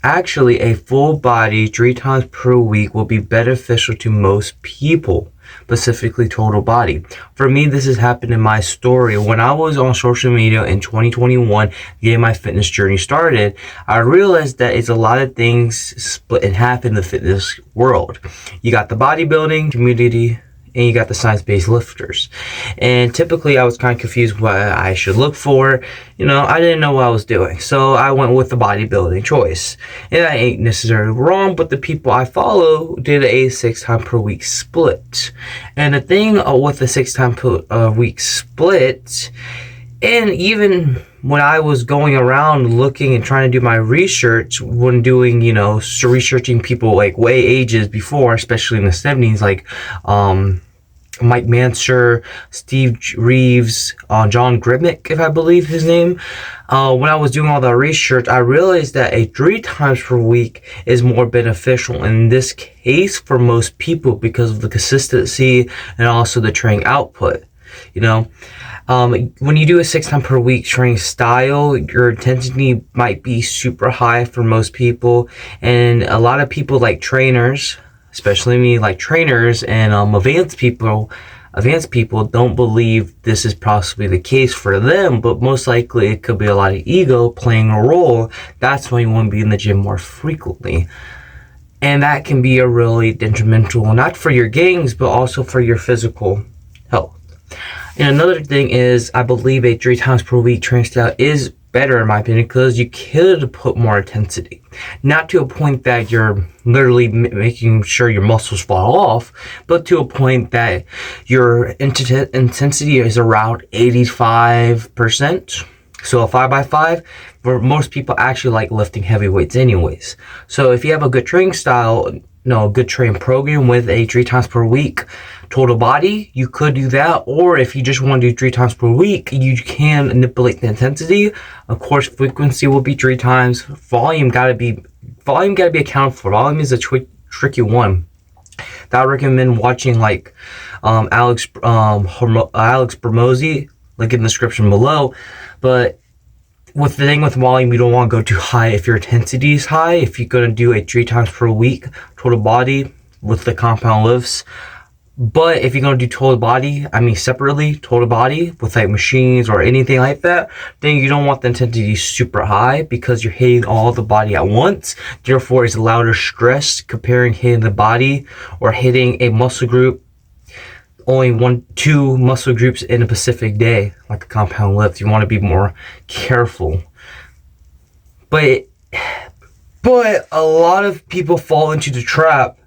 Actually, a full body 3 times per week will be beneficial to most people, specifically total body. For me, this has happened in my story. When I was on social media in 2021, getting my fitness journey started, I realized that it's a lot of things split in half in the fitness world. You got the bodybuilding community, and you got the science-based lifters. And typically I was kind of confused what I should look for. I didn't know what I was doing. So I went with the bodybuilding choice. And that ain't necessarily wrong, but the people I follow did a 6 times per week split. And the thing with the 6 times per week split, and even when I was going around looking and trying to do my research, when doing, researching people like way ages before, especially in the 70s, like Mike Mansur, Steve Reeves, John Grimmick, if I believe his name. When I was doing all the research, I realized that a 3 times per week is more beneficial in this case for most people because of the consistency and also the training output. When you do a 6 times per week training style, your intensity might be super high for most people, and a lot of people like trainers, especially me, like trainers and advanced people don't believe this is possibly the case for them, but most likely it could be a lot of ego playing a role. That's why you want to be in the gym more frequently. And that can be a really detrimental, not for your gains, but also for your physical health. And another thing is, I believe a 3 times per week training style is better in my opinion because you could put more intensity. Not to a point that you're literally making sure your muscles fall off, but to a point that your intensity is around 85%. So a 5x5, for most people actually like lifting heavy weights anyways. So if you have a good training style, a good training program with a 3 times per week total body, you could do that. Or if you just want to do 3 times per week, you can manipulate the intensity. Of course, frequency will be 3 times. Volume gotta be accounted for. Volume is a tricky one. I recommend watching like Alex Bermozzi, link in the description below. But with the thing with volume, you don't want to go too high if your intensity is high. If you're going to do a 3 times per week total body with the compound lifts. But if you're going to do total body, separately, total body with like machines or anything like that, then you don't want the intensity super high because you're hitting all the body at once. Therefore, it's louder stress comparing hitting the body or hitting a muscle group, only 1-2 muscle groups in a specific day, like a compound lift. You want to be more careful. But a lot of people fall into the trap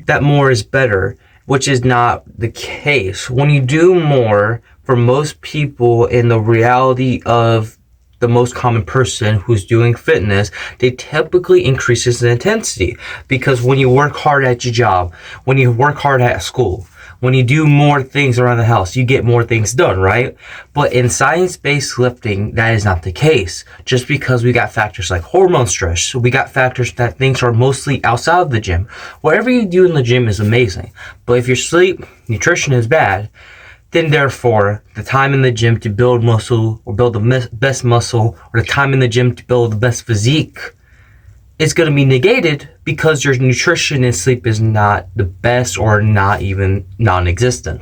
that more is better, which is not the case. When you do more, for most people, in the reality of the most common person who's doing fitness, they typically increases the intensity because when you work hard at your job, when you work hard at school, when you do more things around the house, you get more things done, right? But in science-based lifting, that is not the case. Just because we got factors like hormone stress, so we got factors that things are mostly outside of the gym. Whatever you do in the gym is amazing. But if your sleep, nutrition is bad, then therefore, the time in the gym to build muscle or build the best muscle, or the time in the gym to build the best physique, is going to be negated because your nutrition and sleep is not the best or not even non-existent.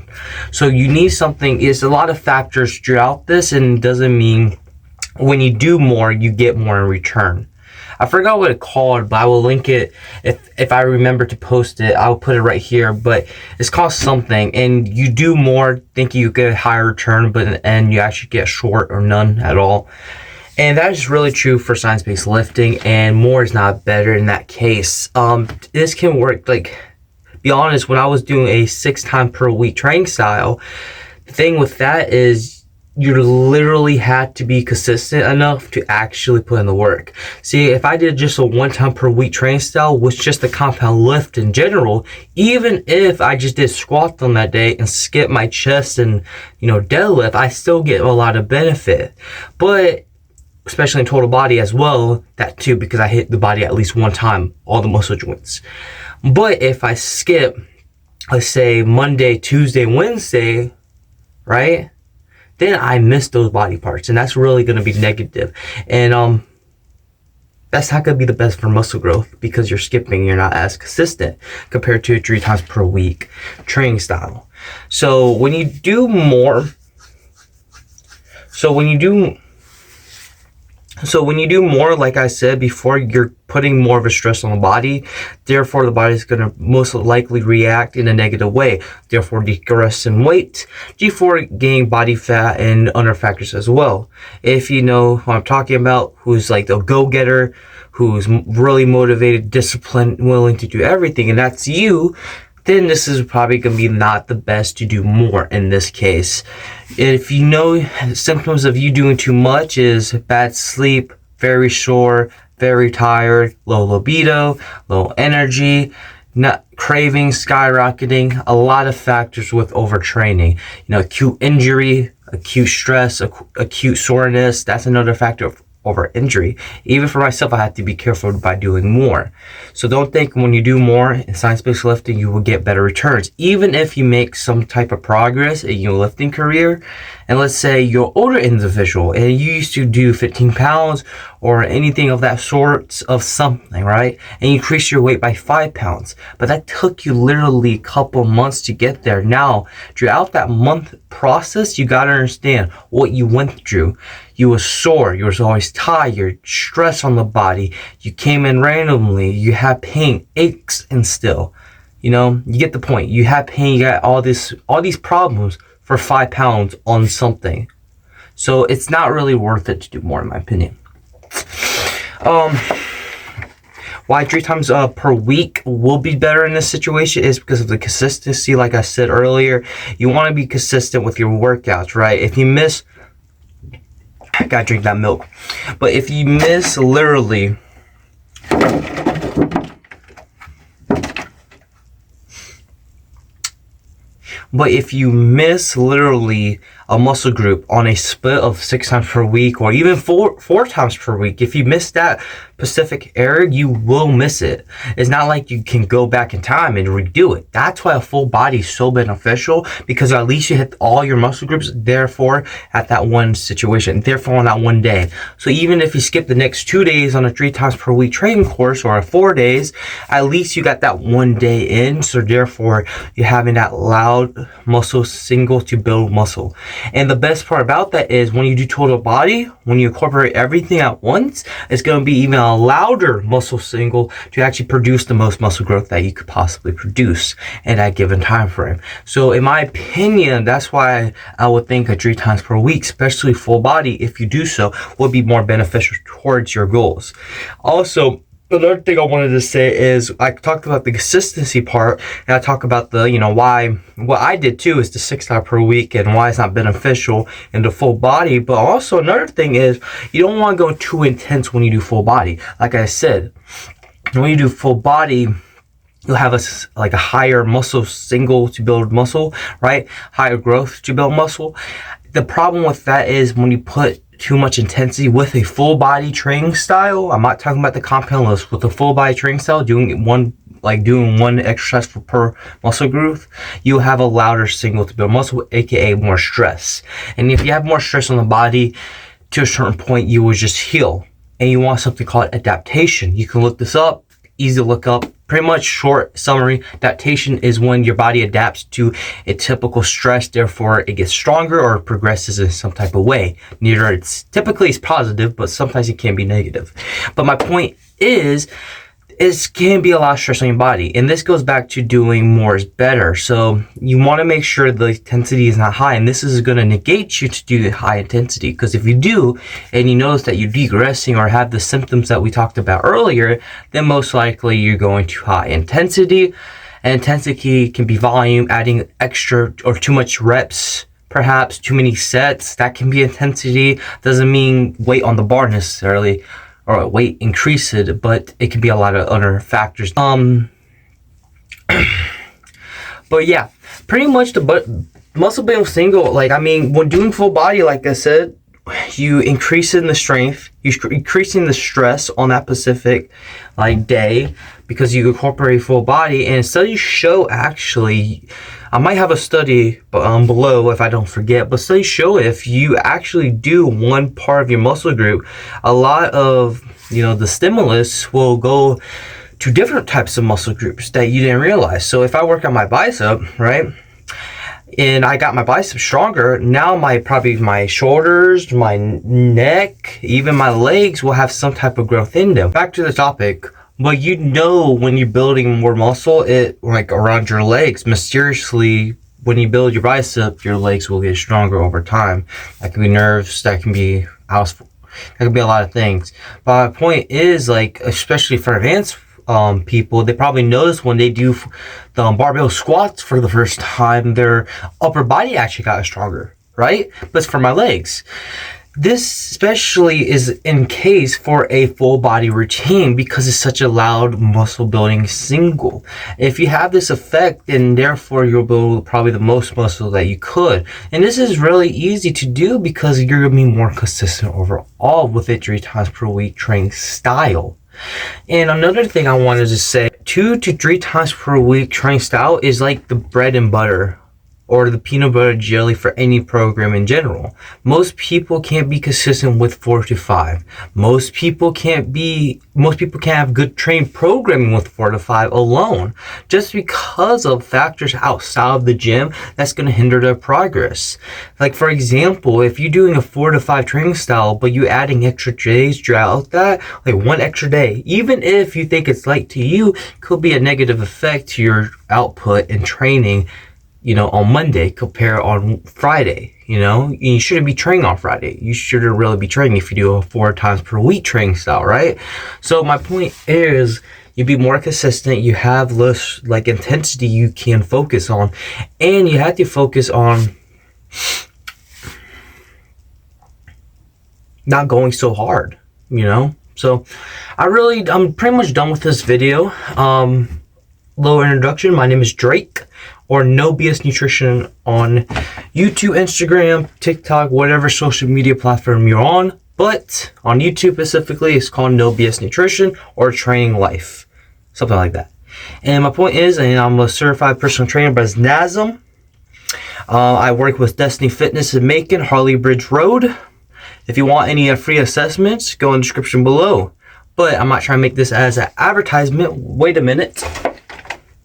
So you need something. There's a lot of factors throughout this, and it doesn't mean when you do more, you get more in return. I forgot what it's called, but I will link it if I remember to post it. I'll put it right here, but it's called something, and you do more thinking you get a higher return, but in the end you actually get short or none at all. And that is really true for science-based lifting, and more is not better in that case. This can work, be honest, when I was doing a 6 times per week training style, the thing with that is you literally had to be consistent enough to actually put in the work. See, if I did just a 1 time per week training style with just a compound lift in general, even if I just did squats on that day and skip my chest and, deadlift, I still get a lot of benefit. But especially in total body as well, that too, because I hit the body at least 1 time, all the muscle joints. But if I skip, let's say Monday, Tuesday, Wednesday, right? Then I miss those body parts, and that's really going to be negative. And that's not going to be the best for muscle growth because you're skipping, you're not as consistent compared to a 3 times per week training style. So when you do more, like I said before, you're putting more of a stress on the body. Therefore, the body is going to most likely react in a negative way. Therefore, decrease in weight, therefore gaining body fat and other factors as well. If you know who I'm talking about, who's like the go-getter, who's really motivated, disciplined, willing to do everything, and that's you, then this is probably going to be not the best to do more in this case. If you know symptoms of you doing too much is bad sleep, very sore, very tired, low libido, low energy, not craving skyrocketing, a lot of factors with overtraining. Acute injury, acute stress, acute soreness, that's another factor of over injury. Even for myself, I have to be careful by doing more. So don't think when you do more in science-based lifting, you will get better returns. Even if you make some type of progress in your lifting career, and let's say you're an older individual and you used to do 15 pounds or anything of that sort of something, right? And you increase your weight by 5 pounds. But that took you literally a couple months to get there. Now, throughout that month process, you got to understand what you went through. You were sore, you was always tired, stress on the body, you came in randomly, you had pain, aches, and still, you get the point. You had pain, you got all these problems for 5 pounds on something. So it's not really worth it to do more, in my opinion. Why 3 times per week will be better in this situation is because of the consistency. Like I said earlier, you want to be consistent with your workouts, right? If you miss, I gotta drink that milk. But if you miss literally a muscle group on a split of 6 times per week or even four times per week, if you miss that specific area, you will miss it. It's not like you can go back in time and redo it. That's why a full body is so beneficial, because at least you hit all your muscle groups, therefore at that one situation, therefore on that one day. So even if you skip the next 2 days on a 3 times per week training course or 4 days, at least you got that one day in. So therefore you're having that loud muscle single to build muscle. And the best part about that is when you do total body, when you incorporate everything at once, it's going to be even a louder muscle single to actually produce the most muscle growth that you could possibly produce in that given time frame. So in my opinion, that's why I would think a 3 times per week, especially full body, if you do so, would be more beneficial towards your goals. Also, another thing I wanted to say is I talked about the consistency part, and I talk about the, why, what I did too is the 6 times per week and why it's not beneficial in the full body. But also another thing is you don't want to go too intense when you do full body. Like I said, when you do full body, you'll have a higher muscle single to build muscle, right? Higher growth to build muscle. The problem with that is when you put too much intensity with a full body training style. I'm not talking about the compound list. With a full body training style, doing one exercise per muscle group, you have a louder single to build muscle, aka more stress. And if you have more stress on the body, to a certain point, you will just heal. And you want something called adaptation. You can look this up, easy to look up. Pretty much short summary, adaptation is when your body adapts to a typical stress, therefore it gets stronger or progresses in some type of way. Neither it's positive, but sometimes it can be negative. But my point is, it can be a lot of stress on your body. And this goes back to doing more is better. So you want to make sure the intensity is not high. And this is going to negate you to do the high intensity. Because if you do, and you notice that you're degressing or have the symptoms that we talked about earlier, then most likely you're going to high intensity. And intensity can be volume, adding extra or too much reps, perhaps too many sets. That can be intensity. Doesn't mean weight on the bar necessarily, or weight increase it, but it could be a lot of other factors. But yeah, pretty much the muscle building single, when doing full body, like I said, you increasing the strength, you increasing the stress on that specific like day, because you incorporate full body. And studies show, actually, I might have a study below if I don't forget, but studies show if you actually do one part of your muscle group, a lot of, you know, the stimulus will go to different types of muscle groups that you didn't realize. So if I work on my bicep, right, and I got my biceps stronger, now probably my shoulders, my neck, even my legs will have some type of growth in them. Back to the topic. But you know, when you're building more muscle, it like around your legs, mysteriously, when you build your bicep, your legs will get stronger over time. That can be nerves, that can be that could be a lot of things. But my point is, like, especially for advanced people, they probably notice when they do the barbell squats for the first time, their upper body actually got stronger, right? But it's for my legs. This especially is in case for a full body routine, because it's such a loud muscle building single. If you have this effect, then therefore you'll build probably the most muscle that you could. And this is really easy to do because you're going to be more consistent overall with it 3 times per week training style. And another thing I wanted to say, 2 to 3 times per week training style is like the bread and butter or the peanut butter jelly for any program in general. Most people can't be consistent with 4 to 5. Most people can't have good trained programming with 4 to 5 alone, just because of factors outside of the gym that's going to hinder their progress. Like, for example, if you're doing a 4 to 5 training style, but you're adding extra days throughout that, like 1 extra day, even if you think it's light to you, could be a negative effect to your output and training, you know, on Monday compared on Friday. You know, you shouldn't be training on Friday. You shouldn't really be training if you do a 4 times per week training style, right? So my point is, you be more consistent, you have less like intensity you can focus on, and you have to focus on not going so hard, you know? So I'm pretty much done with this video. Little introduction. My name is Drake, or Nobsnutrition on YouTube, Instagram, TikTok, whatever social media platform you're on. But on YouTube specifically, it's called Nobsnutrition or Training Life, something like that. And my point is, and I'm a certified personal trainer by NASM. I work with Destiny Fitness in Macon, Harley Bridge Road. If you want any free assessments, go in the description below. But I'm not trying to make this as an advertisement. Wait a minute.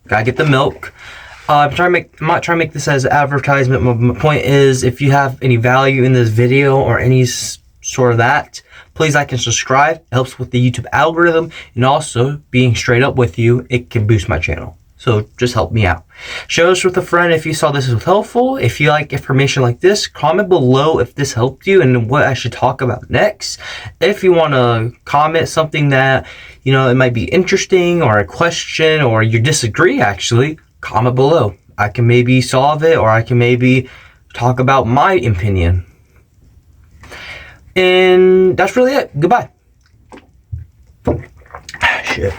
Gotta get the milk. I'm not trying to make this as an advertisement. My point is, if you have any value in this video or any sort of that, please like and subscribe. It helps with the YouTube algorithm, and also, being straight up with you, it can boost my channel. So just help me out. Share this with a friend if you saw this was helpful. If you like information like this, comment below if this helped you and what I should talk about next. If you want to comment something that, you know, it might be interesting, or a question, or you disagree, actually, comment below. I can maybe solve it, or I can maybe talk about my opinion. And that's really it. Goodbye. Shit.